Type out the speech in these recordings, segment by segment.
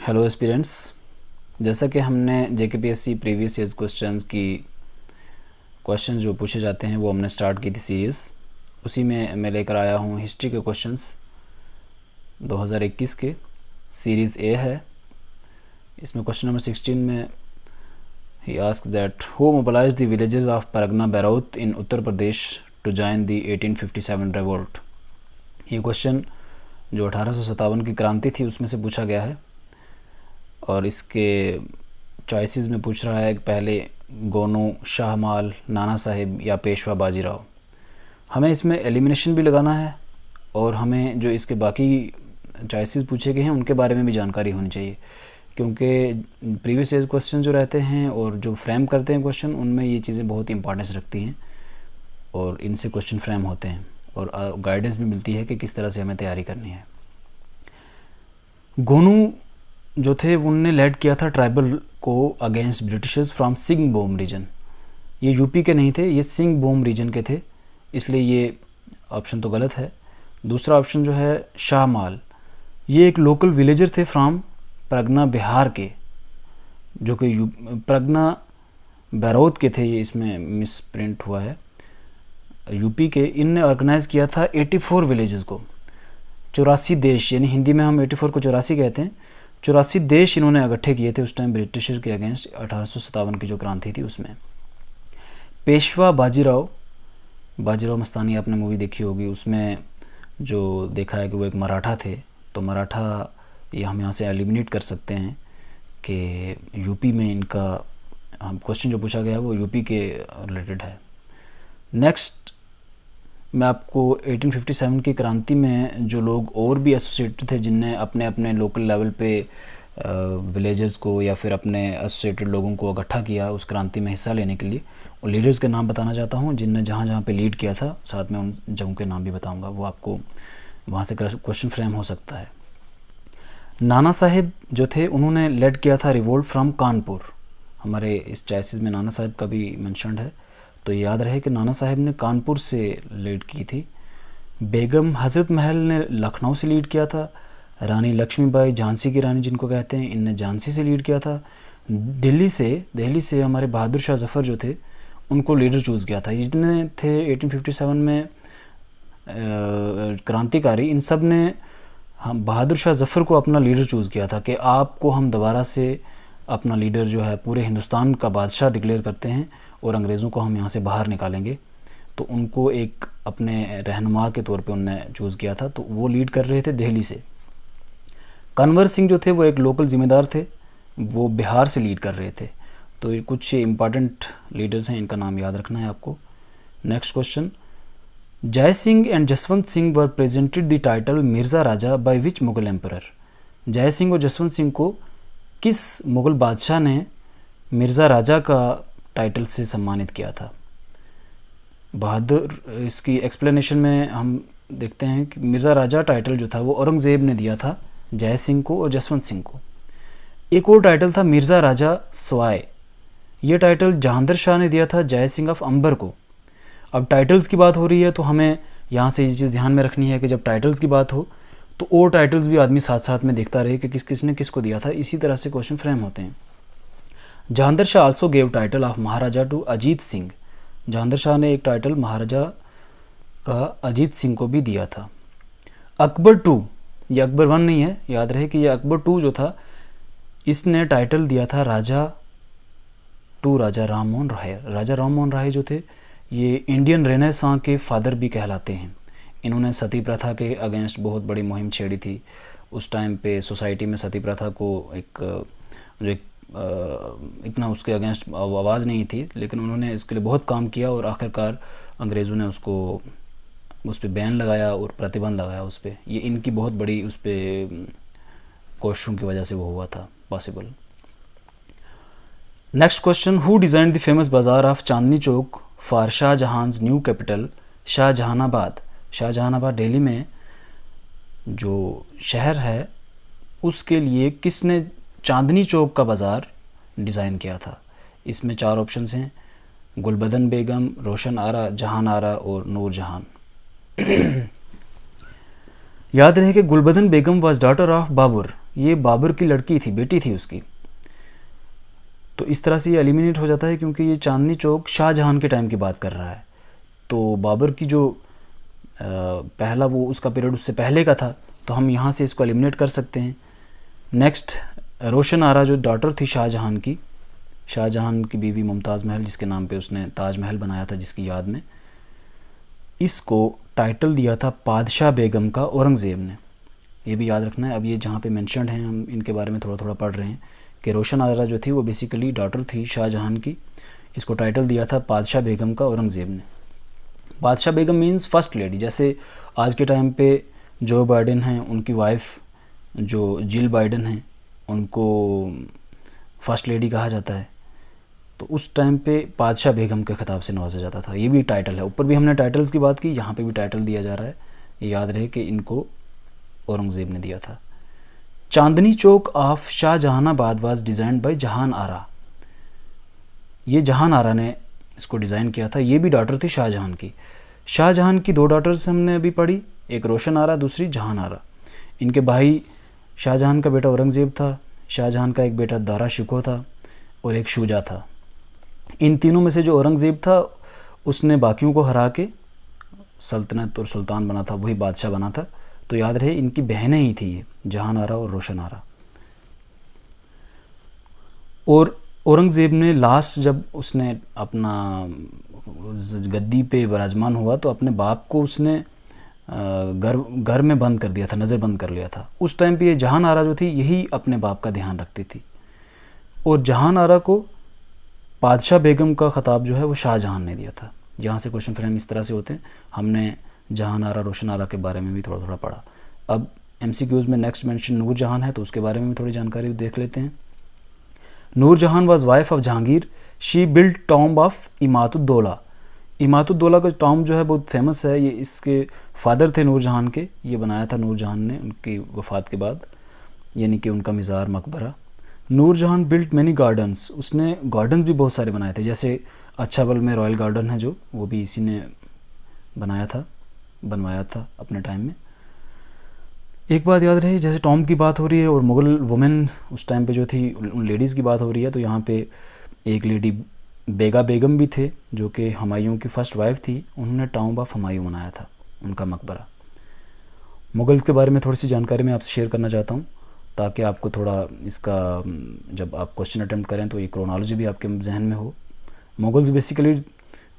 Hello aspirants, जैसा कि हमने जेकेपीएससी प्रीवियस ईयर्स क्वेश्चंस जो पूछे जाते हैं वो हमने स्टार्ट की थी सीरीज़। उसी में मैं लेकर आया हूँ हिस्ट्री के क्वेश्चंस 2021 के। सीरीज़ ए है। इसमें क्वेश्चन नंबर 16 में ही ask that who mobilise the villages of Pargana Baraut in Uttar Pradesh to join the 1857 revolt. ये क्वेश्चन जो 1857 की क्रांति थी उसमें से पूछा गया है और इसके चॉइसेस में पूछ रहा है कि पहले गोनू, शाहमाल, नाना साहिब या पेशवा बाजीराव। हमें इसमें एलिमिनेशन भी लगाना है और हमें जो इसके बाकी चॉइसेस पूछे गए हैं उनके बारे में भी जानकारी होनी चाहिए, क्योंकि प्रीवियस ईयर क्वेश्चन जो रहते हैं और जो फ्रेम करते हैं क्वेश्चन उनमें ये चीज़ें बहुत इंपॉर्टेंस रखती हैं और इनसे क्वेश्चन फ्रेम होते हैं और गाइडेंस भी मिलती है कि किस तरह से हमें तैयारी करनी है। गोनू जो थे उनने लेड किया था ट्राइबल को against Britishers from Singhbhum region. ये यूपी के नहीं थे, ये सिंगभूम रीजन के थे, इसलिए ये ऑप्शन तो गलत है। दूसरा ऑप्शन जो है शाहमाल, ये एक लोकल विलेजर थे फ्रॉम परगना बिहार के, जो कि परगना बैरौत के थे। ये इसमें मिस प्रिंट हुआ है, यूपी के। इनने ऑर्गेनाइज़ किया था 84 विलेजेस को, 84 देश, यानी हिंदी में हम 84 को 84 कहते हैं। 84 देश इन्होंने इकट्ठे किए थे उस टाइम ब्रिटिशर के अगेंस्ट 1857 की जो क्रांति थी उसमें। पेशवा बाजीराव, बाजीराव मस्तानी आपने मूवी देखी होगी, उसमें जो देखा है कि वो एक मराठा थे, तो मराठा ये हम यहाँ से एलिमिनेट कर सकते हैं कि यूपी में इनका क्वेश्चन जो पूछा गया है वो यूपी के रिलेटेड है। नेक्स्ट मैं आपको 1857 की क्रांति में जो लोग और भी एसोसिएटेड थे जिनने अपने अपने लोकल लेवल पे विलेजेस को या फिर अपने एसोसिएटेड लोगों को इकट्ठा किया उस क्रांति में हिस्सा लेने के लिए, और लीडर्स के नाम बताना चाहता हूँ जिनने जहाँ जहाँ पे लीड किया था, साथ में उन जगहों के नाम भी बताऊँगा, वो आपको वहाँ से क्वेश्चन फ्रेम हो सकता है। नाना साहिब जो थे उन्होंने लेड किया था रिवोल्ट फ्रॉम कानपुर। हमारे इस चॉइसेस में नाना साहिब का भी मेंशन्ड है, तो याद रहे कि नाना साहिब ने कानपुर से लीड की थी। बेगम हज़रत महल ने लखनऊ से लीड किया था। रानी लक्ष्मीबाई, झांसी की रानी जिनको कहते हैं, इनने झांसी से लीड किया था। दिल्ली से हमारे बहादुर शाह जफ़र जो थे उनको लीडर चूज़ किया था। जितने थे 1857 में क्रांतिकारी, इन सब ने हम बहादुर शाह जफ़र को अपना लीडर चूज़ किया था कि आपको हम दोबारा से अपना लीडर जो है पूरे हिंदुस्तान का बादशाह डिक्लेयर करते हैं और अंग्रेज़ों को हम यहाँ से बाहर निकालेंगे। तो उनको एक अपने रहनुमा के तौर पे उनने चूज़ किया था, तो वो लीड कर रहे थे दिल्ली से। कन्वर सिंह जो थे वो एक लोकल ज़िम्मेदार थे, वो बिहार से लीड कर रहे थे। तो ये कुछ इंपॉर्टेंट लीडर्स हैं, इनका नाम याद रखना है आपको। नेक्स्ट क्वेश्चन, जय Singh and Jaswant Singh were presented the title Mirza Raja by which Mughal emperor. जय सिंह और जसवंत सिंह को किस मुग़ल बादशाह ने मिर्ज़ा राजा का टाइटल से सम्मानित किया था? बहादुर, इसकी एक्सप्लेनेशन में हम देखते हैं कि मिर्ज़ा राजा टाइटल जो था वो औरंगज़ेब ने दिया था जय सिंह को और जसवंत सिंह को। एक और टाइटल था मिर्ज़ा राजा सवाई, ये टाइटल जहांगीर शाह ने दिया था जय सिंह ऑफ अंबर को। अब टाइटल्स की बात हो रही है तो हमें यहाँ से ये चीज़ ध्यान में रखनी है कि जब टाइटल्स की बात हो तो और टाइटल्स भी आदमी साथ साथ में देखता रहे कि किसने किसको दिया था, इसी तरह से क्वेश्चन फ्रेम होते हैं। Jahangir Shah also gave title of Maharaja to Ajit Singh. Jahangir Shah ने एक टाइटल महाराजा का अजीत सिंह को भी दिया था। अकबर टू, ये अकबर वन नहीं है, याद रहे कि ये अकबर टू जो था इसने टाइटल दिया था राजा टू राजा राम मोहन राय। राजा राम मोहन राय जो थे ये इंडियन रेनेसां के फादर भी कहलाते हैं। इन्होंने सती प्रथा के अगेंस्ट बहुत बड़ी मुहिम छेड़ी थी। उस टाइम पे सोसाइटी में सती प्रथा को इतना उसके अगेंस्ट आवाज़ नहीं थी, लेकिन उन्होंने इसके लिए बहुत काम किया और आखिरकार अंग्रेज़ों ने उस पर बैन लगाया और प्रतिबंध लगाया उस पर। ये इनकी बहुत बड़ी उस पर कोशिशों की वजह से वो हुआ था possible. Next question, who designed the famous bazaar of Chandni Chowk for Shahjahan's new capital Shahjahanabad. Shahjahanabad Delhi में जो शहर है उसके लिए किसने चांदनी चौक का बाज़ार डिज़ाइन किया था? इसमें 4 ऑप्शंस हैं, गुलबदन बेगम, रोशन आरा, जहान आरा और नूर जहान। याद रहे कि गुलबदन बेगम वाज डॉटर ऑफ बाबर, ये बाबर की लड़की थी, बेटी थी उसकी। तो इस तरह से ये एलिमिनेट हो जाता है क्योंकि ये चांदनी चौक शाहजहां के टाइम की बात कर रहा है। तो बाबर की जो पहला वो उसका पीरियड उससे पहले का था, तो हम यहाँ से इसको एलिमिनेट कर सकते हैं। नेक्स्ट, रोशन आरा जो डॉटर थी शाहजहां की बीवी मुमताज़ महल, जिसके नाम पे उसने ताजमहल बनाया था जिसकी याद में, इसको टाइटल दिया था पादशाह बेगम का औरंगज़ेब ने। ये भी याद रखना है। अब ये जहाँ पे मेंशन्ड हैं, हम इनके बारे में थोड़ा थोड़ा पढ़ रहे हैं कि रोशन आरा जो थी वो बेसिकली डॉटर थी शाहजहां की, इसको टाइटल दिया था पादशाह बेगम का औरंगज़ेब ने। बादशाह बेगम मीन्स फर्स्ट लेडी। जैसे आज के टाइम पे जो बाइडेन हैं, उनकी वाइफ जो जिल बाइडेन हैं, उनको फर्स्ट लेडी कहा जाता है। तो उस टाइम पे बादशाह बेगम के ख़िताब से नवाजा जाता था। ये भी टाइटल है। ऊपर भी हमने टाइटल्स की बात की, यहाँ पे भी टाइटल दिया जा रहा है। ये याद रहे कि इनको औरंगज़ेब ने दिया था। Chandni Chowk of Shahjahanabad was designed by Jahan Ara. ये जहान आरा ने इसको डिज़ाइन किया था। ये भी डॉटर थी शाहजहां की। शाहजहां की 2 डॉटर्स हमने अभी पढ़ी, एक रोशन आरा, दूसरी जहान आरा। इनके भाई, शाहजहां का बेटा औरंगज़ेब था, शाहजहां का एक बेटा दारा शिकोह था और एक शुजा था। इन तीनों में से जो औरंगज़ेब था उसने बाकियों को हरा के सल्तनत और सुल्तान बना था, वही बादशाह बना था। तो याद रहे इनकी बहनें ही थी, जहान आरा और रोशन आरा। और औरंगज़ेब ने लास्ट जब उसने अपना गद्दी पे विराजमान हुआ तो अपने बाप को उसने घर में बंद कर दिया था, नज़र बंद कर लिया था। उस टाइम पे ये जहान आरा जो थी यही अपने बाप का ध्यान रखती थी। और जहान आरा को पादशाह बेगम का ख़िताब जो है वो शाहजहां ने दिया था। यहाँ से क्वेश्चन फ्रेम इस तरह से होते हैं। हमने जहान आरा, रोशन आरा के बारे में भी थोड़ा थोड़ा पढ़ा। अब MCQs में नेक्स्ट मेंशन नूरजहां है, तो उसके बारे में भी थोड़ी जानकारी देख लेते हैं। Nurjahan was wife of Jahangir. She built tomb of Itimaduddaula. Itimaduddaula का टॉम्ब जो है बहुत फेमस है। ये इसके फादर थे नूरजहां के, ये बनाया था नूरजहां ने उनकी वफ़ात के बाद, यानी कि उनका मज़ार मकबरा। Nurjahan built many gardens. उसने गार्डन्स भी बहुत सारे बनाए थे। जैसे अच्छाबल में रॉयल गार्डन है जो, वो भी इसी ने बनवाया था अपने टाइम में। एक बात याद रहे, जैसे टॉम्ब की बात हो रही है और मुग़ल वुमेन उस टाइम पे जो थी, उन लेडीज़ की बात हो रही है, तो यहाँ पे एक लेडी बेगा बेगम भी थे जो कि हुमायूं की फ़र्स्ट वाइफ थी। उन्होंने टॉम्ब ऑफ हुमायूं बनाया था, उनका मकबरा। मुग़ल के बारे में थोड़ी सी जानकारी मैं आपसे शेयर करना चाहता हूँ ताकि आपको थोड़ा इसका, जब आप क्वेश्चन अटैम्प्ट करें तो ये क्रोनोलॉजी भी आपके जहन में हो। मुग़ल्स बेसिकली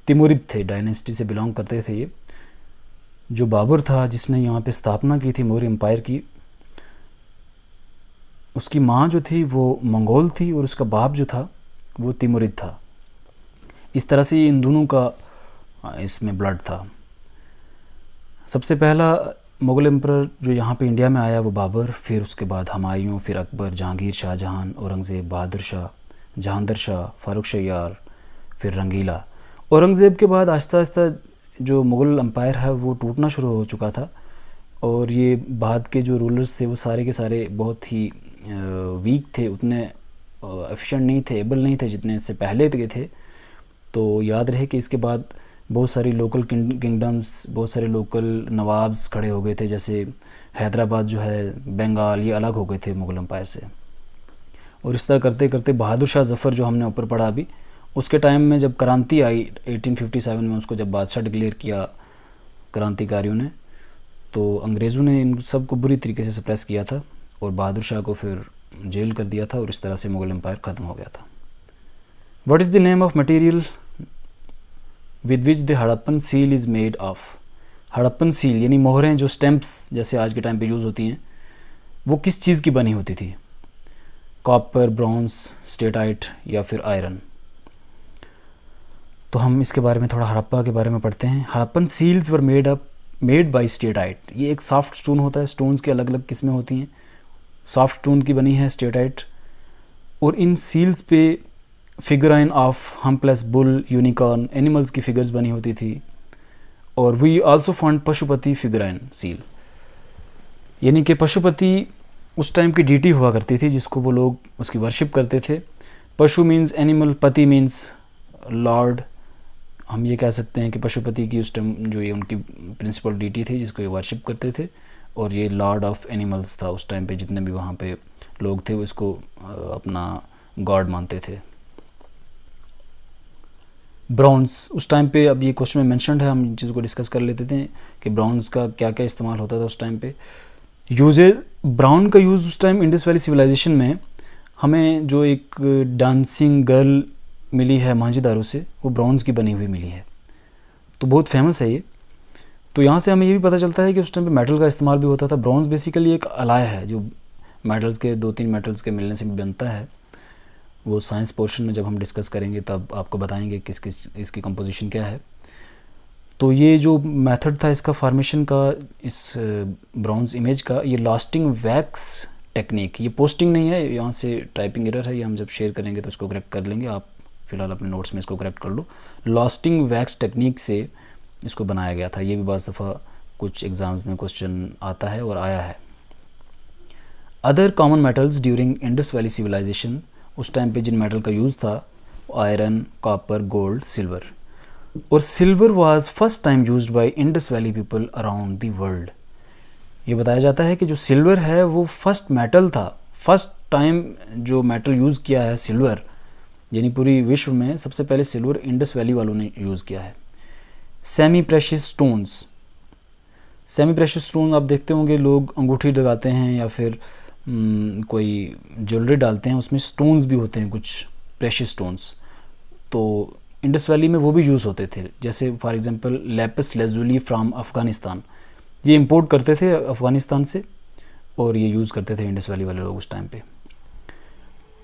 तिमुरिद थे, डायनेस्टी से बिलोंग करते थे। ये जो बाबर था जिसने यहाँ पे स्थापना की थी मौर्य एम्पायर की, उसकी माँ जो थी वो मंगोल थी और उसका बाप जो था वो तिमुरिद था। इस तरह से इन दोनों का इसमें ब्लड था। सबसे पहला मुग़ल एम्परर जो यहाँ पे इंडिया में आया वो बाबर, फिर उसके बाद हुमायूं, फिर अकबर, जहांगीर, शाहजहां, औरंगज़ेब, बहादुर शाह, जहांदर शाह, फ़ारुख शय्यार, फिर रंगीला। औरंगज़ेब के बाद आहिस्ता आहिस्ता जो मुग़ल एम्पायर है वो टूटना शुरू हो चुका था और ये बाद के जो रूलर्स थे वो सारे के सारे बहुत ही वीक थे, उतने एफिशिएंट नहीं थे, एबल नहीं थे जितने इससे पहले के थे। तो याद रहे कि इसके बाद बहुत सारी लोकल किंगडम्स, बहुत सारे लोकल नवाब्स खड़े हो गए थे। जैसे हैदराबाद जो है, बंगाल, ये अलग हो गए थे मुग़ल एम्पायर से। और इस तरह करते करते बहादुर शाह ज़फ़र जो हमने ऊपर पढ़ा अभी, उसके टाइम में जब क्रांति आई 1857 में, उसको जब बादशाह डिक्लेयर किया क्रांतिकारियों ने, तो अंग्रेज़ों ने इन सब को बुरी तरीके से सप्रेस किया था और बहादुर शाह को फिर जेल कर दिया था और इस तरह से मुग़ल एम्पायर ख़त्म हो गया था। What is the name of material with which the Harappan seal is made of. Harappan seal यानी मोहरें, जो स्टैंप्स जैसे आज के टाइम पे यूज़ होती हैं, वो किस चीज़ की बनी होती थी? कॉपर, ब्रॉन्ज, स्टेटाइट या फिर आयरन। तो हम इसके बारे में थोड़ा हड़प्पा के बारे में पढ़ते हैं। Harappan seals were made by steatite. ये एक सॉफ्ट स्टोन होता है, स्टोन्स की अलग अलग किस्में होती हैं, सॉफ्ट स्टोन की बनी है स्टेटाइट। और इन सील्स पे figurine of humpless bull, unicorn, animals की फिगर्स बनी होती थी। और we also found Pashupati figurine seal, यानी कि पशुपति उस टाइम की डीटी हुआ करती थी जिसको वो लोग उसकी वर्शिप करते थे। पशु मीन्स एनिमल, पति मीन्स लॉर्ड। हम ये कह सकते हैं कि पशुपति की उस टाइम जो ये उनकी प्रिंसिपल डीटी थी जिसको ये वर्शिप करते थे, और ये लॉर्ड ऑफ एनिमल्स था उस टाइम पे, जितने भी वहाँ पे लोग थे वो इसको अपना गॉड मानते थे। ब्रॉन्ज़ उस टाइम पे, अब ये क्वेश्चन में मेंशन्ड है, हम इन चीज़ों को डिस्कस कर लेते थे कि ब्रॉन्ज़ का क्या क्या इस्तेमाल होता था उस टाइम पे। ब्राउन का यूज़ उस टाइम इंडस वैली सिविलाइजेशन में, हमें जो एक डांसिंग गर्ल मिली है मोहनजोदारो से, वो ब्रॉन्ज़ की बनी हुई मिली है, तो बहुत फेमस है ये। तो यहाँ से हमें ये भी पता चलता है कि उस टाइम पे मेटल का इस्तेमाल भी होता था। ब्रॉन्ज़ बेसिकली एक अलाय है जो मेटल्स के 2-3 मेटल्स के मिलने से भी बनता है। वो साइंस पोर्शन में जब हम डिस्कस करेंगे तब आपको बताएंगे किस किस इसकी कंपोजिशन क्या है। तो ये जो मेथड था इसका फॉर्मेशन का, इस ब्रॉन्ज़ इमेज का, ये लास्टिंग वैक्स टेक्निक, ये पोस्टिंग नहीं है, यहाँ से टाइपिंग एरर है, ये हम जब शेयर करेंगे तो इसको करेक्ट कर लेंगे। आप फ़िलहाल अपने नोट्स में इसको करेक्ट कर लो। लास्टिंग वैक्स टेक्निक से इसको बनाया गया था। ये भी बाज़ दफ़ा कुछ एग्ज़ाम्स में क्वेश्चन आता है और आया है। Other common metals during Indus valley civilisation, उस टाइम पे जिन मेटल का यूज़ था, आयरन, कॉपर, गोल्ड, सिल्वर। और silver was first time used by Indus valley people around the world. ये बताया जाता है कि जो सिल्वर है वो फर्स्ट मेटल था, फर्स्ट टाइम जो मेटल यूज़ किया है सिल्वर, यानी पूरी विश्व में सबसे पहले सिल्वर इंडस वैली वालों ने यूज़ किया है। Semi precious stones, semi precious stone आप देखते होंगे लोग अंगूठी लगाते हैं या फिर कोई ज्वेलरी डालते हैं, उसमें स्टोन्स भी होते हैं कुछ प्रेशियस स्टोन्स, तो इंडस वैली में वो भी यूज़ होते थे। जैसे for example Lapis lazuli from Afghanistan, ये इंपोर्ट करते थे अफ़गानिस्तान से और ये यूज़ करते थे इंडस वैली वाले लोग उस टाइम पे।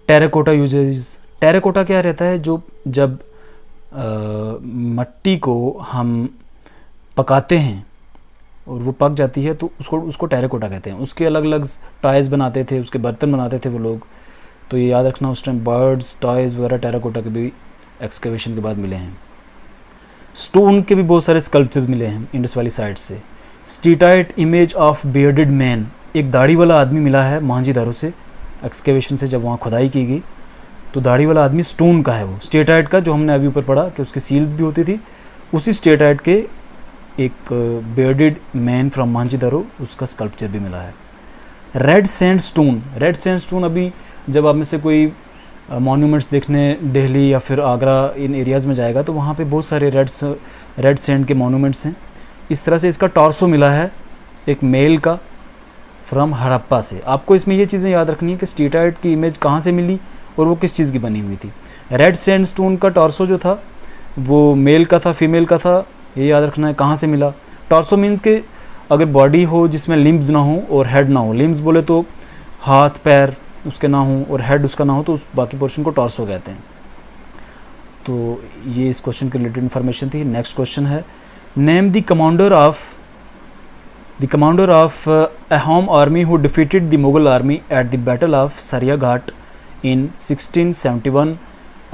टेराकोटा यूजेस, टेराकोटा क्या रहता है, जो जब मिट्टी को हम पकाते हैं और वो पक जाती है तो उसको टेराकोटा कहते हैं। उसके अलग अलग टॉयज़ बनाते थे, उसके बर्तन बनाते थे वो लोग। तो ये याद रखना, उस टाइम बर्ड्स, टॉयज़ वगैरह टेराकोटा के भी एक्सकवेशन के बाद मिले हैं। स्टोन के भी बहुत सारे स्कल्पचर्स मिले हैं इंडस वैली साइड से। Steatite image of bearded man, एक दाढ़ी वाला आदमी मिला है मोहनजोदारो से, एक्सकवेशन से जब वहाँ खुदाई की गई तो दाढ़ी वाला आदमी स्टोन का है, वो स्टेटाइट का, जो हमने अभी ऊपर पढ़ा कि उसकी सील्स भी होती थी, उसी स्टेटाइट के एक बियर्डेड मैन फ्रॉम मोहनजोदारो, उसका स्कल्पचर भी मिला है। Red sand stone, red sand stone, अभी जब आप में से कोई मॉन्यूमेंट्स देखने दिल्ली या फिर आगरा इन एरियाज़ में जाएगा तो वहाँ पे बहुत सारे रेड सैंड के मॉन्यूमेंट्स हैं। इस तरह से इसका टॉर्सो मिला है एक मेल का फ्रॉम हड़प्पा से। आपको इसमें ये चीज़ें याद रखनी है कि स्टेटाइट की इमेज कहाँ से मिली और वो किस चीज़ की बनी हुई थी। रेड सैंड स्टोन का टॉर्सो जो था वो मेल का था, फीमेल का था, ये याद रखना है कहाँ से मिला। टॉर्सो मीन्स के अगर बॉडी हो जिसमें लिम्ब्स ना हो और हेड ना हो, लिम्ब्स बोले तो हाथ पैर उसके ना हो और हेड उसका ना हो, तो उस बाकी पोर्शन को टॉर्सो कहते हैं। तो ये इस क्वेश्चन के रिलेटेड इन्फॉर्मेशन थी। नेक्स्ट क्वेश्चन है, name the commander of Ahom army who defeated the Mughal army at the battle of सरिया घाट इन 1671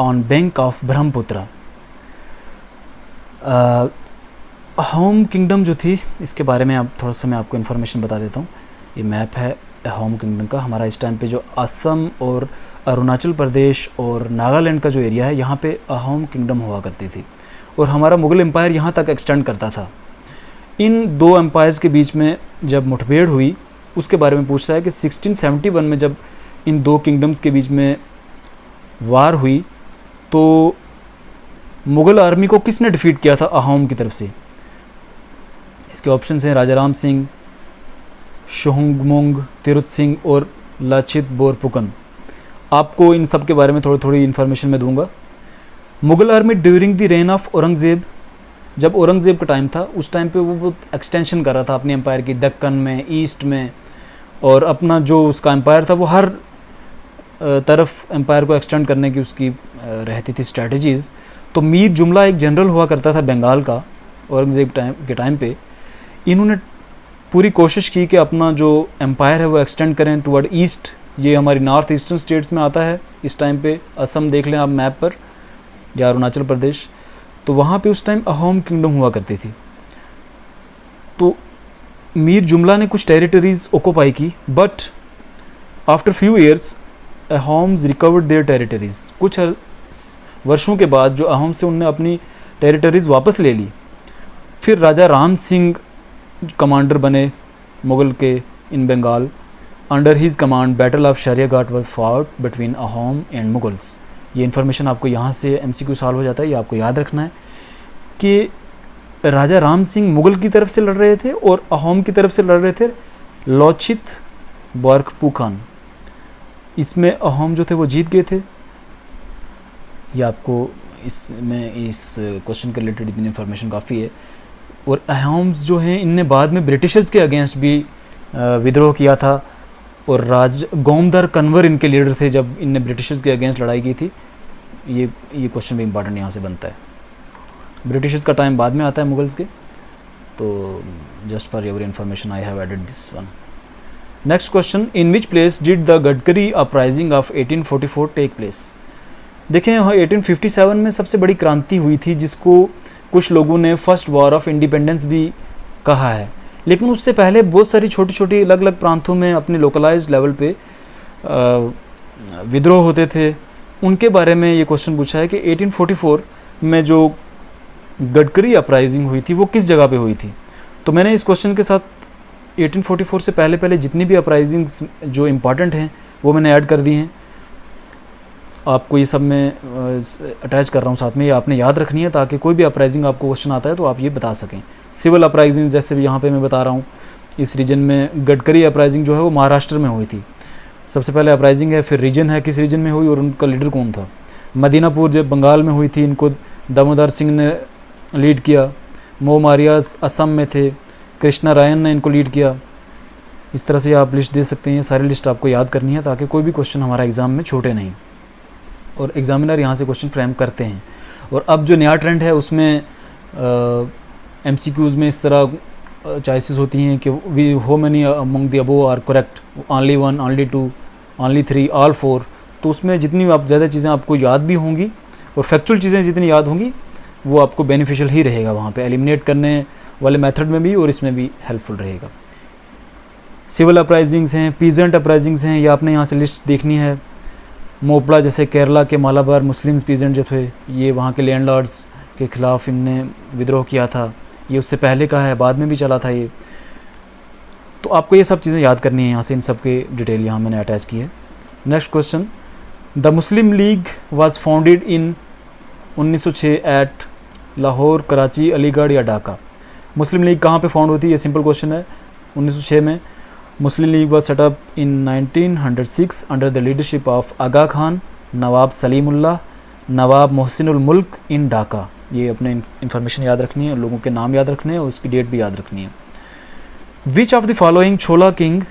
on bank of Brahmaputra. Ahom kingdom जो थी, इसके बारे में अब थोड़ा सा मैं आपको इन्फॉर्मेशन बता देता हूँ। ये मैप है अहोम किंगडम का। हमारा इस टाइम पे जो असम और अरुणाचल प्रदेश और नागालैंड का जो एरिया है, यहाँ पे अहोम किंगडम हुआ करती थी और हमारा मुग़ल एम्पायर यहाँ तक एक्सटेंड करता था। इन दो एम्पायर्स के बीच में जब मुठभेड़ हुई उसके बारे में पूछ रहा है कि 1671 में जब इन दो किंगडम्स के बीच में वार हुई तो मुग़ल आर्मी को किसने डिफीट किया था अहोम की तरफ से। इसके ऑप्शन हैं राजा राम सिंह, शोहंगमुंग, तिरुत सिंह और लाचित बोरपुकन। आपको इन सब के बारे में थोड़ी इन्फॉर्मेशन मैं दूंगा। Mughal army during the rain of Aurangzeb, जब औरंगज़ेब का टाइम था उस टाइम पे वो बहुत एक्सटेंशन कर रहा था अपने एम्पायर की, दक्कन में, ईस्ट में, और अपना जो उसका एम्पायर था वो हर तरफ एम्पायर को एक्सटेंड करने की उसकी रहती थी स्ट्रेटजीज़। तो मीर जुमला एक जनरल हुआ करता था बंगाल का औरंगज़ेब के टाइम पे। इन्होंने पूरी कोशिश की कि अपना जो एम्पायर है वो एक्सटेंड करें टुवर्ड ईस्ट। ये हमारी नॉर्थ ईस्टर्न स्टेट्स में आता है इस टाइम पे। असम देख लें आप मैप पर, या अरुणाचल प्रदेश, तो वहाँ पे उस टाइम अहोम किंगडम हुआ करती थी। तो मीर जुमला ने कुछ टेरिटरीज़ ऑक्यूपाई की, but after few years Ahoms recovered their territories. कुछ वर्षों के बाद जो अहोम से उनने अपनी टेरिटरीज़ वापस ले ली। फिर राजा राम सिंह कमांडर बने मुग़ल के in Bengal under his command battle of Saraighat was fought between Ahom and Mughals. ये इन्फॉर्मेशन आपको यहाँ से MCQ सॉल्व हो जाता है, ये आपको याद रखना है कि राजा राम सिंह मुगल की तरफ से लड़ रहे थे और अहोम की तरफ से लड़ रहे थे लौचित बर्कपू खान। इसमें अहोम जो थे वो जीत गए थे। ये आपको इसमें इस क्वेश्चन के रिलेटेड इतनी इन्फॉर्मेशन काफ़ी है। और अहोम्स जो हैं इनने बाद में ब्रिटिशर्स के अगेंस्ट भी विद्रोह किया था और गोमदार कन्वर इनके लीडर थे जब इनने ब्रिटिशर्स के अगेंस्ट लड़ाई की थी। ये क्वेश्चन भी इंपॉर्टेंट यहाँ से बनता है। ब्रिटिशर्स का टाइम बाद में आता है मुगल्स के, तो just for your information I have added this one. Next question, in which place did the Gadkari uprising of 1844 take place. देखें 1857 में सबसे बड़ी क्रांति हुई थी जिसको कुछ लोगों ने फर्स्ट वॉर ऑफ इंडिपेंडेंस भी कहा है, लेकिन उससे पहले बहुत सारी छोटी छोटी अलग अलग प्रांतों में अपने लोकलाइज्ड लेवल पे विद्रोह होते थे। उनके बारे में ये क्वेश्चन पूछा है कि 1844 में जो गडकरी अपराइजिंग हुई थी वो किस जगह पे हुई थी। तो मैंने इस क्वेश्चन के साथ 1844 से पहले जितनी भी अपराइजिंग्स जो इम्पॉर्टेंट हैं वो मैंने ऐड कर दी हैं। आपको ये सब मैं अटैच कर रहा हूँ साथ में, ये आपने याद रखनी है ताकि कोई भी अपराइजिंग आपको क्वेश्चन आता है तो आप ये बता सकें। सिविल अपराइजिंग जैसे भी यहाँ पे मैं बता रहा हूँ, इस रीजन में गडकरी अपराइजिंग जो है वो महाराष्ट्र में हुई थी। सबसे पहले अपराइजिंग है, फिर रीजन है किस रीजन में हुई और उनका लीडर कौन था। मदीनापुर जब बंगाल में हुई थी, इनको दामोदर सिंह ने लीड किया। मो मारियास असम में थे, कृष्णा रायन ने इनको लीड किया। इस तरह से आप लिस्ट दे सकते हैं। ये सारी लिस्ट आपको याद करनी है ताकि कोई भी क्वेश्चन हमारा एग्ज़ाम में छूटे नहीं और एग्जामिनर यहाँ से क्वेश्चन फ्रेम करते हैं। और अब जो नया ट्रेंड है उसमें MCQs में इस तरह चॉइसेस होती हैं कि we how many among the above are correct, only 1, only 2, only 3, all 4। तो उसमें जितनी आप ज़्यादा चीज़ें आपको याद भी होंगी और फैक्चुअल चीज़ें जितनी याद होंगी वो आपको बेनिफिशियल ही रहेगा वहाँ पे एलिमिनेट करने वाले मेथड में भी और इसमें भी हेल्पफुल रहेगा। सिविल अपराइजिंग्स हैं, पीजेंट अपराइजिंग्स हैं, ये आपने यहाँ से लिस्ट देखनी है। मोपड़ा जैसे केरला के मालाबार मुस्लिम पीजेंट जो थे, ये वहाँ के लैंडलॉर्ड्स के ख़िलाफ़ इनने विद्रोह किया था। ये उससे पहले का है, बाद में भी चला था ये। तो आपको ये सब चीज़ें याद करनी है यहाँ से, इन सब के डिटेल यहाँ मैंने अटैच की है। Next question, the Muslim league was founded in 1906 at Lahore, Karachi, Aligarh या ढाका। मुस्लिम लीग कहाँ पे फाउंड होती है, ये सिंपल क्वेश्चन है। 1906 में Muslim league was set up in 1906 under the leadership of Aga Khan, Nawab Salimullah, Nawab Mohsinul Mulk in Dhaka. ये अपने इन्फॉर्मेशन याद रखनी है, लोगों के नाम याद रखने हैं और उसकी डेट भी याद रखनी है। Which of the following Chola king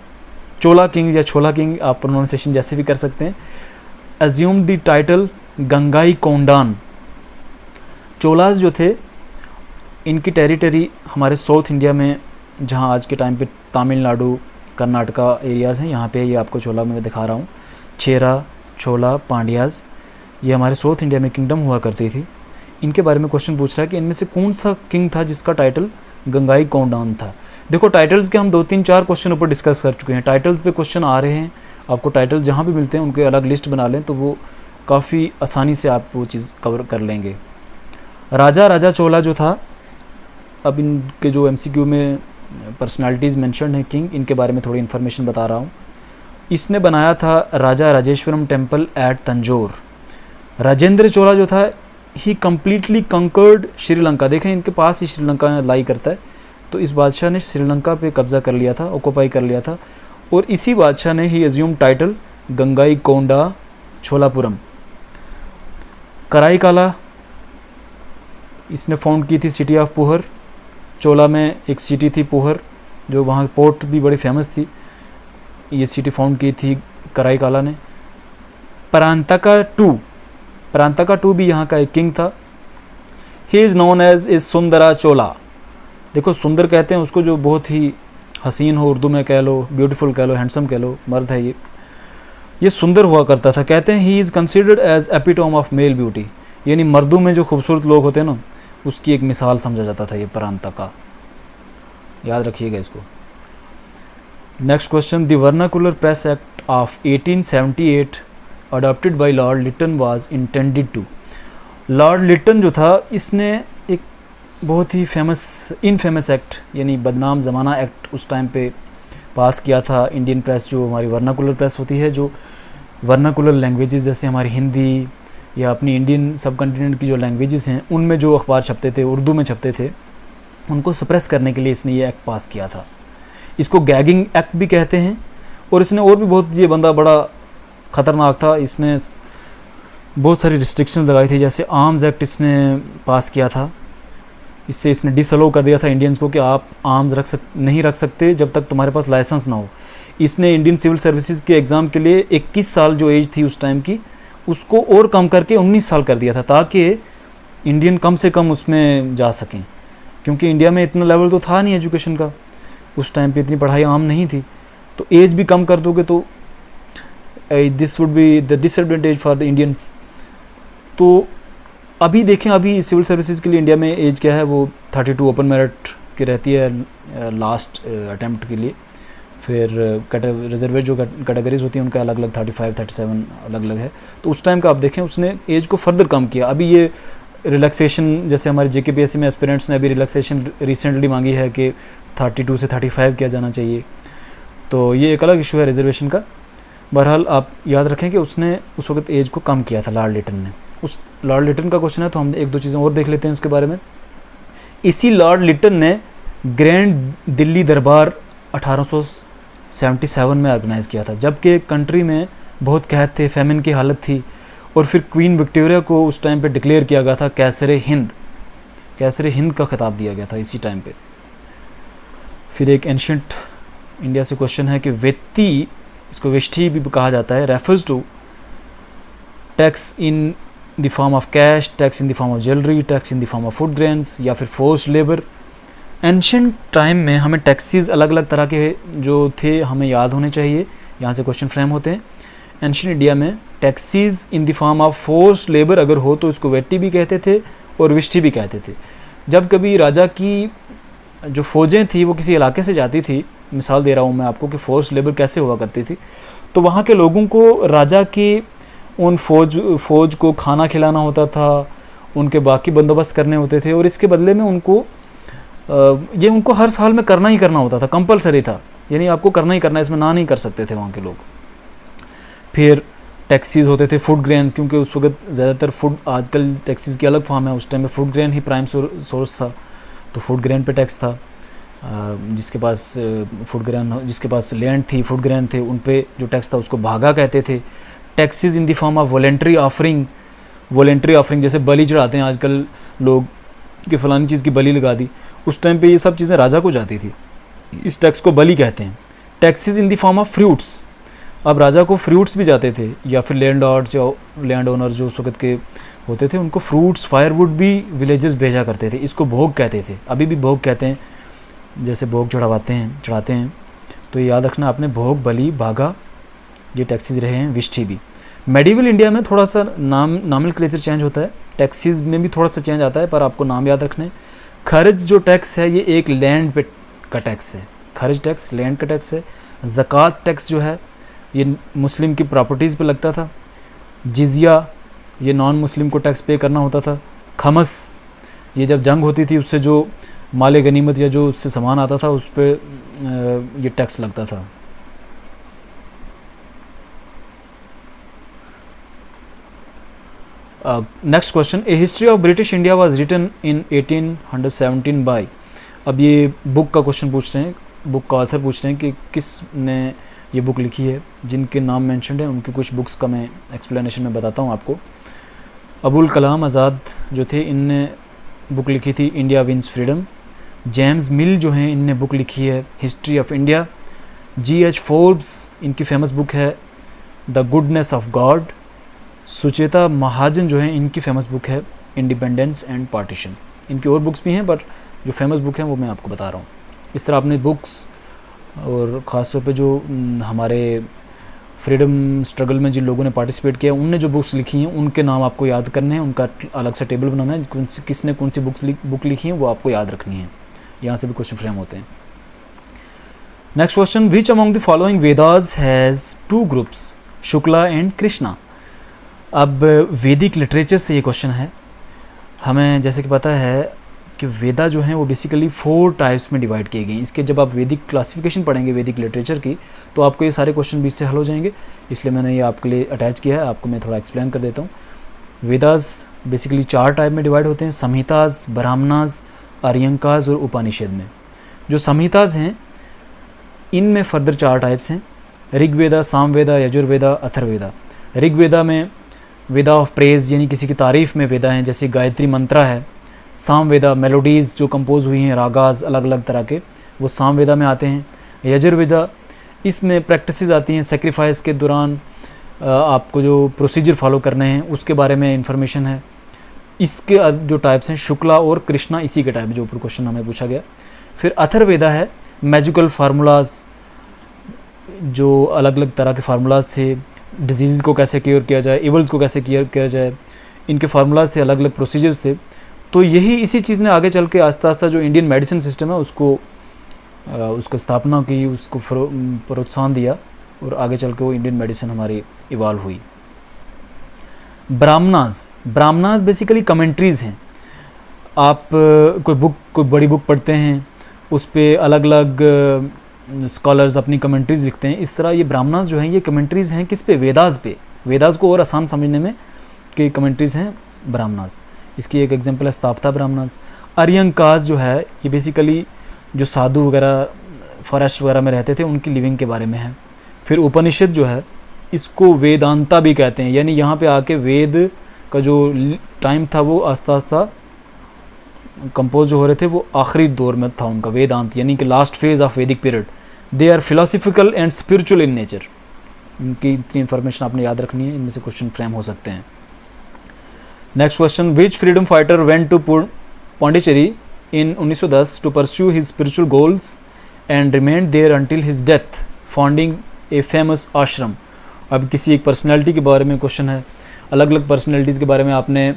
या छोला किंग आप प्रोनाउंसिएशन जैसे भी कर सकते हैं, अज्यूम द टाइटल गंगाई कोंडान। चोलास जो थे इनकी टेरिटरी हमारे साउथ इंडिया में, जहाँ आज के टाइम पे तमिलनाडु, कर्नाटका एरियाज़ हैं, यहाँ पे ये आपको चोला में मैं दिखा रहा हूँ। चेरा, चोला, पांड्याज, ये हमारे साउथ इंडिया में किंगडम हुआ करती थी। इनके बारे में क्वेश्चन पूछ रहा है कि इनमें से कौन सा किंग था जिसका टाइटल गंगाई कोंडान था। देखो टाइटल्स के हम 2-3-4 क्वेश्चन ऊपर डिस्कस कर चुके हैं। टाइटल्स पे क्वेश्चन आ रहे हैं, आपको टाइटल्स जहाँ भी मिलते हैं उनके अलग लिस्ट बना लें तो वो काफ़ी आसानी से आप वो चीज़ कवर कर लेंगे। राजा चोला जो था, अब इनके जो MCQ में पर्सनालिटीज़ मेंशन है किंग, इनके बारे में थोड़ी इन्फॉर्मेशन बता रहा हूँ। इसने बनाया था राजा राजेश्वरम टेम्पल एट तंजौर। राजेंद्र चोला जो था ही कम्प्लीटली कंकर्ड श्रीलंका। देखें इनके पास ही श्रीलंका लाई करता है, तो इस बादशाह ने श्रीलंका पे कब्ज़ा कर लिया था, ऑक्यूपाई कर लिया था। और इसी बादशाह ने ही एज्यूम टाइटल गंगाई कोंडा छोलापुरम। कराईकाला इसने फाउंड की थी सिटी ऑफ पुहर। चोला में एक सिटी थी पुहर, जो वहाँ पोर्ट भी बड़ी फेमस थी। ये सिटी फाउंड की थी कराईकाला ने। परांतका टू भी यहाँ का एक किंग था। He is known as is Sundara Chola. देखो सुंदर कहते हैं उसको जो बहुत ही हसीन हो, उर्दू में कह लो, ब्यूटीफुल कह लो, हैंडसम कह लो, मर्द है ये सुंदर हुआ करता था। कहते हैं he is considered as epitome of male beauty, यानी मर्दों में जो खूबसूरत लोग होते हैं ना, उसकी एक मिसाल समझा जाता था ये परांतका। याद रखिएगा इसको। Next question, the vernacular press act of 1878 adopted by lord Lytton was intended to. Lord Lytton जो था इसने एक बहुत ही इनफेमस एक्ट, यानी बदनाम ज़माना एक्ट उस टाइम पे पास किया था इंडियन प्रेस, जो हमारी वर्नाकुलर प्रेस होती है, जो वर्नाकुलर लैंग्वेजेस जैसे हमारी हिंदी या अपनी इंडियन सब कॉन्टिनेंट की जो लैंग्वेजेस हैं उनमें जो अखबार छपते थे, उर्दू में छपते थे, उनको सप्रेस करने के लिए इसने ये एक्ट पास किया था। इसको गैगिंग एक्ट भी कहते हैं। और इसने और भी बहुत, ये बंदा बड़ा ख़तरनाक था, इसने बहुत सारी रिस्ट्रिक्शंस लगाई थी। जैसे आर्म्स एक्ट इसने पास किया था, इससे इसने डिसअलो कर दिया था इंडियंस को कि आप आर्म्स नहीं रख सकते जब तक तुम्हारे पास लाइसेंस ना हो। इसने इंडियन सिविल सर्विसेज के एग्ज़ाम के लिए 21 साल जो एज थी उस टाइम की, उसको और कम करके 19 साल कर दिया था, ताकि इंडियन कम से कम उसमें जा सकें, क्योंकि इंडिया में इतना लेवल तो था नहीं एजुकेशन का, उस टाइम पे इतनी पढ़ाई आम नहीं थी। तो एज भी कम कर दोगे तो this would be the disadvantage for the Indians. तो अभी देखें, अभी सिविल सर्विसेज के लिए इंडिया में एज क्या है, वो 32 ओपन मेरिट की रहती है लास्ट अटैम्प्ट के लिए। फिर रिजर्वेज जो कैटेगरीज होती हैं उनका अलग अलग 35, 37 अलग अलग है। तो उस टाइम का आप देखें उसने एज को फर्दर कम किया। अभी ये रिलैक्सेशन, जैसे हमारे JKPSC में एस्पिरेंट्स ने अभी रिलैक्सेशन रिसेंटली मांगी है कि 32 से 35 किया जाना चाहिए। तो ये एक अलग इशू है रिजर्वेशन का। बहरहाल आप याद रखें कि उसने उस वक्त एज को कम किया था लॉर्ड लिटन ने। उस लॉर्ड लिटन का क्वेश्चन है, तो हम एक दो चीज़ें और देख लेते हैं उसके बारे में। इसी लॉर्ड लिटन ने ग्रैंड दिल्ली दरबार 1877 में ऑर्गेनाइज़ किया था, जबकि कंट्री में बहुत कहत थे, फैमिन की हालत थी। और फिर क्वीन विक्टोरिया को उस टाइम पे डिक्लेयर किया गया था कैसरे हिंद का खिताब दिया गया था इसी टाइम पे। फिर एक एंशिएंट इंडिया से क्वेश्चन है कि वेत्ती, इसको वेष्टी भी कहा जाता है, refers to tax in the form of cash, tax in the form of jewellery, tax in the form of food grains, या फिर फोर्स्ड लेबर। एंशिएंट टाइम में हमें टैक्सेस अलग अलग तरह के जो थे हमें याद होने चाहिए, यहाँ से क्वेश्चन फ्रेम होते हैं। एंशिएंट इंडिया में taxes in the form of forced labour अगर हो तो इसको वेट्टी भी कहते थे और विष्टी भी कहते थे। जब कभी राजा की जो फ़ौजें थी वो किसी इलाके से जाती थी, मिसाल दे रहा हूँ मैं आपको कि फोर्स्ड लेबर कैसे हुआ करती थी, तो वहाँ के लोगों को राजा की उन फ़ौज को खाना खिलाना होता था, उनके बाकी बंदोबस्त करने होते थे, और इसके बदले में उनको हर साल में करना ही करना होता था, कंपलसरी था, यानी आपको करना ही करना, इसमें ना नहीं कर सकते थे वहाँ के लोग। फिर टैक्सीज होते थे फूड ग्रेन्स, क्योंकि उस वक्त ज़्यादातर फूड, आजकल टैक्सीज की अलग फॉर्म है, उस टाइम में फूड ग्रेन ही प्राइम सोर्स था, तो फूड ग्रेन पे टैक्स था। जिसके पास जिसके पास लैंड थी, फूड ग्रेन थे, उन पे जो टैक्स था उसको भागा कहते थे। Taxes in the form of voluntary offering, जैसे बलि चढ़ाते हैं आजकल लोग कि फ़लानी चीज़ की बलि लगा दी, उस टाइम पे ये सब चीज़ें राजा को जाती थी, इस टैक्स को बलि कहते हैं। Taxes in the form of fruits, अब राजा को फ्रूट्स भी जाते थे, या फिर लैंड ओनर जो उस वक्त के होते थे उनको फ्रूट्स, फायरवुड भी विलेजेस भेजा करते थे, इसको भोग कहते थे, अभी भी भोग कहते हैं, जैसे भोग चढ़ाते हैं। तो ये याद रखना आपने, भोग, बलि, भागा, ये टैक्सीज रहे हैं, विष्ठी भी। मेडिवल इंडिया में थोड़ा सा नॉमेनक्लेचर चेंज होता है, टैक्सीज में भी थोड़ा सा चेंज आता है, पर आपको नाम याद रखने। खर्च जो टैक्स है ये एक लैंड पे का टैक्स है, खर्च टैक्स लैंड का टैक्स है। ज़कात टैक्स जो है ये मुस्लिम की प्रॉपर्टीज़ पे लगता था। जिजिया, ये नॉन मुस्लिम को टैक्स पे करना होता था। खमस, ये जब जंग होती थी उससे जो माले गनीमत या जो उससे सामान आता था उस पर ये टैक्स लगता था। Next question, a history of British India was written in 1817 by. अब ये बुक का क्वेश्चन पूछ रहे हैं, बुक का ऑथर पूछ रहे हैं कि किसने ये बुक लिखी है। जिनके नाम मेंशन्ड हैं उनकी कुछ बुक्स का मैं एक्सप्लेनेशन में बताता हूँ आपको। अबुल कलाम आज़ाद जो थे, इनने बुक लिखी थी India wins freedom. James Mill जो हैं, इनने बुक लिखी है history of India. G.H. Forbes, इनकी फेमस बुक है the goodness of God. Sucheta Mahajan जो हैं, इनकी फेमस बुक है इंडिपेंडेंस एंड पार्टीशन। इनकी और बुक्स भी हैं, पर जो फेमस बुक हैं वो मैं आपको बता रहा हूँ। इस तरह आपने बुक्स, और ख़ास तौर पे जो हमारे फ्रीडम स्ट्रगल में जिन लोगों ने पार्टिसिपेट किया उनने जो बुक्स लिखी हैं उनके नाम आपको याद करने हैं, उनका अलग से टेबल बनाना है, किसने कौन सी बुक लिखी है वो आपको याद रखनी है। यहाँ से भी क्वेश्चन फ्रेम होते हैं। Next question, which among the following Vedas has two groups, Shukla and Krishna. अब वैदिक लिटरेचर से ये क्वेश्चन है। हमें जैसे कि पता है कि वेदा जो हैं वो बेसिकली 4 टाइप्स में डिवाइड किए गए हैं। इसके जब आप वैदिक क्लासिफिकेशन पढ़ेंगे वैदिक लिटरेचर की, तो आपको ये सारे क्वेश्चन बीच से हल हो जाएंगे, इसलिए मैंने ये आपके लिए अटैच किया है। आपको मैं थोड़ा एक्सप्लेन कर देता हूँ। वेदास बेसिकली 4 टाइप में डिवाइड होते हैं, संहिताज, ब्राह्मणाज, आर्यंकाज और उपनिषद में। जो संहिताज हैं इनमें फर्दर 4 टाइप्स हैं, ऋग्वेदा, सामवेदा, यजुर्वेदा, अथर्ववेदा। ऋग्वेदा में वेदा ऑफ प्रेज यानी किसी की तारीफ़ में वेदा हैं, जैसे गायत्री मंत्रा है। सामवेदा मेलोडीज़ जो कंपोज हुई हैं, रागाज अलग अलग तरह के, वो सामवेदा में आते हैं। यजुर्वेदा, इसमें प्रैक्टिसेस आती हैं, सेक्रीफाइस के दौरान आपको जो प्रोसीजर फॉलो करने हैं उसके बारे में इंफॉर्मेशन है। इसके जो टाइप्स हैं शुक्ला और कृष्णा, इसी के टाइप जो ऊपर क्वेश्चन हमें पूछा गया। फिर अथर्ववेदा है, मैजिकल फार्मूलाज, जो अलग अलग तरह के फार्मूलाज थे, डिजीज़ को कैसे क्योर किया जाए, इवल्स को कैसे क्योर किया जाए, इनके फार्मूलाज थे, अलग अलग प्रोसीजर्स थे। तो यही इसी चीज़ ने आगे चल के आस्ता आस्ता जो इंडियन मेडिसिन सिस्टम है उसको स्थापना की, उसको प्रोत्साहन दिया और आगे चल के वो इंडियन मेडिसिन हमारी इवॉल्व हुई। ब्राह्मणास बेसिकली कमेंट्रीज़ हैं। आप कोई बड़ी बुक पढ़ते हैं, उस पर अलग अलग स्कॉलर्स अपनी कमेंट्रीज़ लिखते हैं। इस तरह ये ब्राह्मणास जो हैं ये कमेंट्रीज़ हैं किस पे, वेदास पे। वेदास को और आसान समझने में कि कमेंट्रीज़ हैं ब्राह्मणास। इसकी एक एग्जांपल है स्थापता ब्राह्मणास। आर्यंकाज जो है ये बेसिकली जो साधु वगैरह फॉरेस्ट वगैरह में रहते थे उनकी लिविंग के बारे में है। फिर उपनिषद जो है इसको वेदांता भी कहते हैं, यानी यहाँ पे आके वेद का जो टाइम था वो आस्ता आस्ता कंपोज जो हो रहे थे वो आखिरी दौर में था उनका, वेदांत यानी कि last phase of Vedic period. They are philosophical and spiritual in nature. इनकी इतनी इन्फॉर्मेशन आपने याद रखनी है, इनमें से क्वेश्चन फ्रेम हो सकते हैं। Next question, which freedom fighter went to Pondicherry in 1910 to pursue his spiritual goals and remained there until his death founding a famous ashram. अब किसी एक पर्सनैलिटी के बारे में क्वेश्चन है, अलग अलग पर्सनैलिटीज़ के बारे में आपने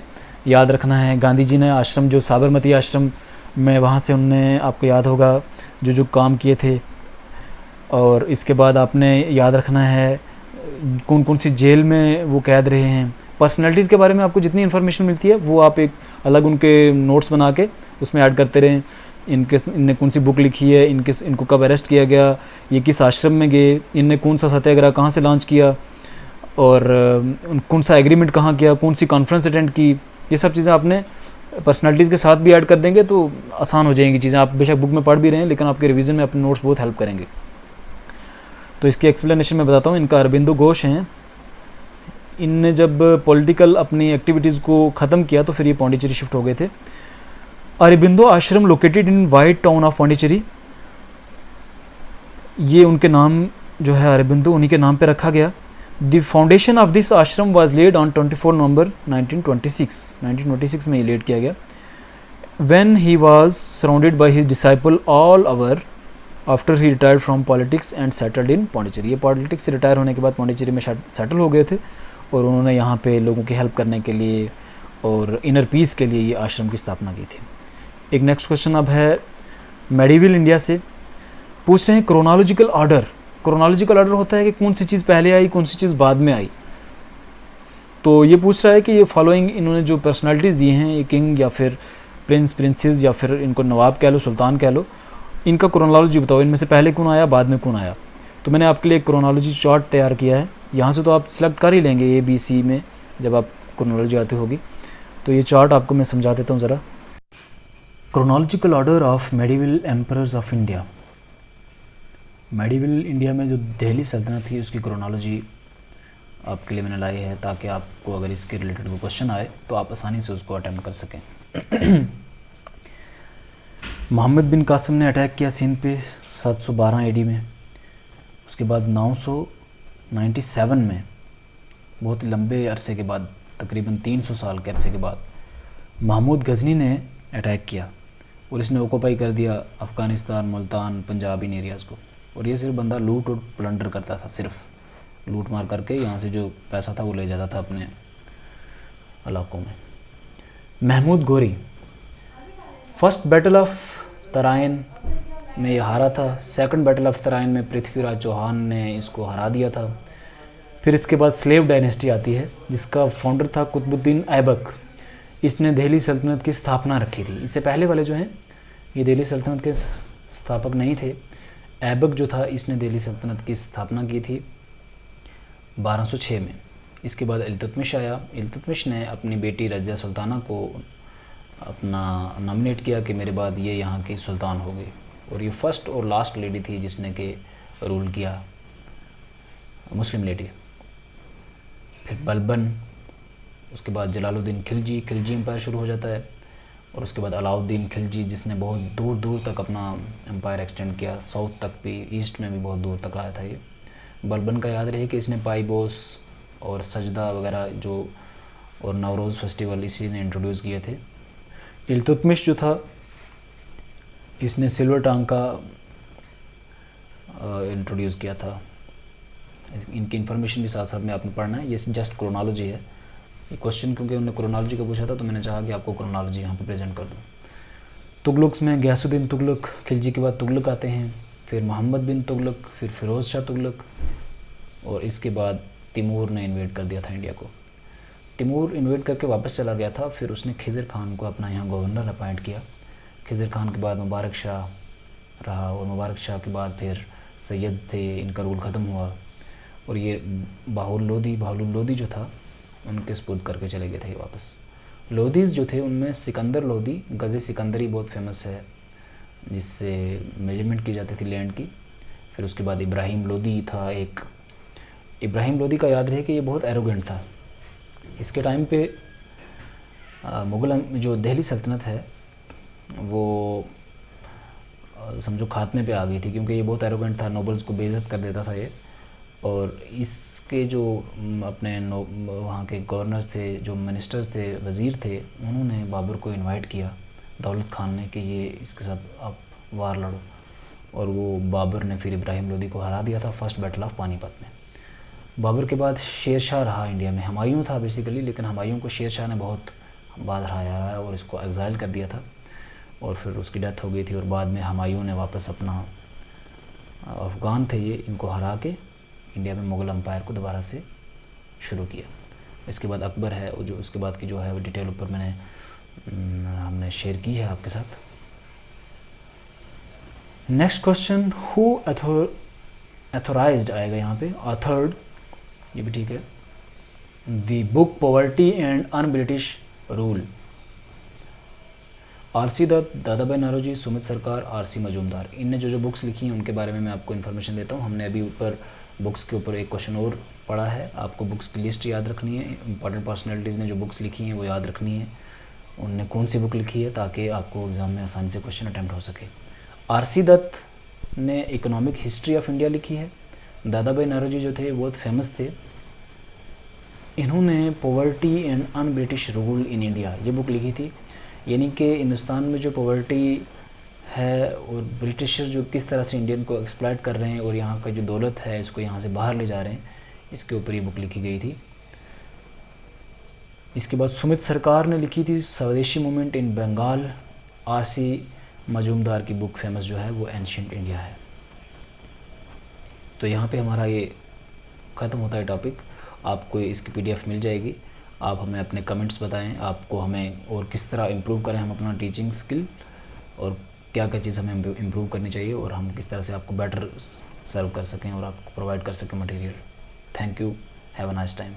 याद रखना है। गांधी जी ने आश्रम जो साबरमती आश्रम में, वहाँ से उनने आपको याद होगा जो काम किए थे। और इसके बाद आपने याद रखना है कौन कौन सी जेल में वो कैद रहे हैं। पर्सनैलिटीज़ के बारे में आपको जितनी इन्फॉर्मेशन मिलती है वो आप एक अलग उनके नोट्स बना के उसमें ऐड करते रहें। इनने कौन सी बुक लिखी है, इनको कब अरेस्ट किया गया, ये किस आश्रम में गए, इनने कौन सा सत्याग्रह कहाँ से लॉन्च किया, और कौन सा एग्रीमेंट कहाँ किया, कौन सी कॉन्फ्रेंस अटेंड की। ये सब चीज़ें आपने पर्सनैलिटीज़ के साथ भी ऐड कर देंगे तो आसान हो जाएंगी चीज़ें। आप बेशक बुक में पढ़ भी रहे हैं लेकिन आपके रिवीजन में अपने नोट्स बहुत हेल्प करेंगे। तो इसकी एक्सप्लेनेशन मैं बताता हूँ। इनका अरबिंदो घोष हैं, इनने जब पॉलिटिकल अपनी एक्टिविटीज़ को ख़त्म किया तो फिर ये पौंडीचेरी शिफ्ट हो गए थे। अरबिंदो आश्रम located in white town of Pondicherry, ये उनके नाम जो है अरबिंदो उन्हीं के नाम पे रखा गया। द फाउंडेशन ऑफ दिस आश्रम वाज लेड ऑन 24 नवंबर 1926 में ये लेड किया गया। When he was surrounded by his disciple all over after he retired from politics and settled in Pondicherry. ये पॉलिटिक्स से रिटायर होने के बाद पौंडीचेरी में सेटल हो गए थे और उन्होंने यहाँ पे लोगों की हेल्प करने के लिए और इनर पीस के लिए ये आश्रम की स्थापना की थी। एक नेक्स्ट क्वेश्चन अब है मेडिवल इंडिया से, पूछ रहे हैं क्रोनोलॉजिकल ऑर्डर। क्रोनोलॉजिकल ऑर्डर होता है कि कौन सी चीज़ पहले आई कौन सी चीज़ बाद में आई। तो ये पूछ रहा है कि ये फॉलोइंग इन्होंने जो पर्सनालिटीज़ दी हैं, ये किंग या फिर प्रिंस, प्रिंसेस या फिर इनको नवाब कह लो, सुल्तान कह लो, इनका क्रोनोलॉजी बताओ, इनमें से पहले कौन आया बाद में कौन आया। तो मैंने आपके लिए एक क्रोनोलॉजी चार्ट तैयार किया है, यहाँ से तो आप सिलेक्ट कर ही लेंगे ABC में जब आप क्रोनोलॉजी आती होगी। तो ये चार्ट आपको मैं समझा देता हूँ ज़रा। Chronological order of medieval emperors of India. Medieval India में जो दिल्ली सल्तनत थी उसकी क्रोनोलॉजी आपके लिए मैंने लाई है ताकि आपको अगर इसके रिलेटेड कोई क्वेश्चन आए तो आप आसानी से उसको अटेम्प्ट कर सकें। मोहम्मद बिन कासिम ने अटैक किया सिंध पे 712 AD में। उसके बाद 997 में, बहुत लंबे अरसे के बाद, तकरीबन 300 साल के अरसे के बाद, महमूद गजनी ने अटैक किया और इसने ऑक्यूपाई कर दिया अफ़गानिस्तान, मुल्तान, पंजाब इन एरियाज़ को। और ये सिर्फ बंदा लूट और प्लंडर करता था, सिर्फ लूट मार करके यहाँ से जो पैसा था वो ले जाता था अपने इलाकों में। महमूद गोरी फर्स्ट बैटल ऑफ तराइन में ये हारा था। सेकंड बैटल ऑफ तराइन में पृथ्वीराज चौहान ने इसको हरा दिया था। फिर इसके बाद स्लेव डायनेस्टी आती है जिसका फाउंडर था कुतुबुद्दीन ऐबक। इसने दिल्ली सल्तनत की स्थापना रखी थी। इससे पहले वाले जो हैं ये दिल्ली सल्तनत के स्थापक नहीं थे। ऐबक जो था इसने दिल्ली सल्तनत की स्थापना की थी 1206 में। इसके बाद इल्तुतमिश आया। इल्तुतमिश ने अपनी बेटी रज़िया सुल्ताना को अपना नॉमिनेट किया कि मेरे बाद ये यहाँ की सुल्तान हो गई, और ये फर्स्ट और लास्ट लेडी थी जिसने के रूल किया, मुस्लिम लेडी। फिर बलबन, उसके बाद जलालुद्दीन खिलजी एम्पायर शुरू हो जाता है, और उसके बाद अलाउद्दीन खिलजी जिसने बहुत दूर दूर तक अपना एम्पायर एक्सटेंड किया, साउथ तक भी, ईस्ट में भी बहुत दूर तक लाया था ये। बलबन का याद रहे कि इसने पाईबोस और सजदा वगैरह जो और नवरोज़ फेस्टिवल इसी ने इंट्रोड्यूस किए थे। इल्तुतमिश जो था इसने सिल्वर टांग का इंट्रोड्यूस किया था। इनकी इन्फॉर्मेशन भी साथ साथ में आपने पढ़ना है, ये जस्ट क्रोनोलॉजी है। ये क्वेश्चन क्योंकि उन्होंने क्रोनोलॉजी का पूछा था तो मैंने चाहा कि आपको क्रोनोलॉजी यहाँ पे प्रेजेंट कर दूँ। तुगलक्स में गयासुद्दीन तुगलक, खिलजी के बाद तुगलक आते हैं, फिर मोहम्मद बिन तुगलक, फिर फ़िरोज़ शाह तुगलक, और इसके बाद तिमूर ने इन्वेड कर दिया था इंडिया को। तिमूर इन्वेड करके वापस चला गया था, फिर उसने खिज़र खान को अपना यहाँ गवर्नर अपॉइंट किया। खिज़र खान के बाद मुबारक शाह रहा, और मुबारक शाह के बाद फिर सैयद थे, इनका रूल ख़त्म हुआ, और ये बाहुल लोदी जो था उनके स्पुर्द करके चले गए थे ये वापस। लोदीज़ जो थे उनमें सिकंदर लोदी, गज़े सिकंदरी बहुत फेमस है जिससे मेजरमेंट की जाती थी लैंड की। फिर उसके बाद इब्राहिम लोदी था एक। इब्राहिम लोदी का याद रहे कि ये बहुत एरोगेंट था। इसके टाइम पे मुग़ल जो दिल्ली सल्तनत है वो समझो खात्मे पे आ गई थी, क्योंकि ये बहुत एरोगेंट था, नोबल्स को बेइज्जत कर देता था ये। और इसके जो अपने वहाँ के गवर्नर्स थे, जो मिनिस्टर्स थे, वज़ीर थे, उन्होंने बाबर को इनवाइट किया, दौलत खान ने, कि ये इसके साथ आप वार लड़ो, और वो बाबर ने फिर इब्राहिम लोदी को हरा दिया था फर्स्ट बैटल ऑफ पानीपत में। बाबर के बाद शेर शाह रहा इंडिया में, हुमायूं था बेसिकली, लेकिन हुमायूं को शेर शाह ने बहुत बाद हराया रहा और इसको एग्ज़ाइल कर दिया था, और फिर उसकी डेथ हो गई थी। और बाद में हुमायूं ने वापस अपना, अफ़गान थे ये, इनको हरा के इंडिया में मुग़ल एम्पायर को दोबारा से शुरू किया। इसके बाद अकबर है, और जो उसके बाद की जो है वो डिटेल ऊपर हमने शेयर की है आपके साथ। नेक्स्ट क्वेश्चन, हु अथोराइज्ड आएगा यहाँ पे, ऑथर्ड, ये भी ठीक है, the book poverty and un British rule. RC Dutt, Dadabhai Naoroji, Sumit सरकार, आरसी मजूमदार, इनने जो बुक्स लिखी हैं उनके बारे में मैं आपको इन्फॉर्मेशन देता हूँ। हमने अभी ऊपर बुक्स के ऊपर एक क्वेश्चन और पढ़ा है, आपको बुक्स की लिस्ट याद रखनी है। इंपॉर्टेंट पर्सनैलिटीज़ ने जो बुक्स लिखी हैं वो याद रखनी है, उनने कौन सी बुक लिखी है, ताकि आपको एग्ज़ाम में आसानी से क्वेश्चन अटैम्प्ट हो सके। आरसी दत्त ने इकोनॉमिक हिस्ट्री ऑफ इंडिया लिखी है। दादा भाई नौरोजी जो थे बहुत फेमस थे, इन्होंने poverty and un British rule in India ये बुक लिखी थी, यानी कि हिंदुस्तान में जो पॉवर्टी है और ब्रिटिशर जो किस तरह से इंडियन को एक्सप्लॉइट कर रहे हैं और यहाँ का जो दौलत है इसको यहाँ से बाहर ले जा रहे हैं, इसके ऊपर ये बुक लिखी गई थी। इसके बाद सुमित सरकार ने लिखी थी स्वदेशी मूवमेंट इन बंगाल। आरसी मजूमदार की बुक फेमस जो है वो एंशिएंट इंडिया है। तो यहाँ पे हमारा ये ख़त्म होता है टॉपिक। आपको इसकी PDF मिल जाएगी। आप हमें अपने कमेंट्स बताएं, आपको हमें और किस तरह इम्प्रूव करें हम अपना टीचिंग स्किल, और क्या क्या चीज़ हमें इम्प्रूव करनी चाहिए, और हम किस तरह से आपको बेटर सर्व कर सकें और आपको प्रोवाइड कर सकें material. Thank you, have a nice time.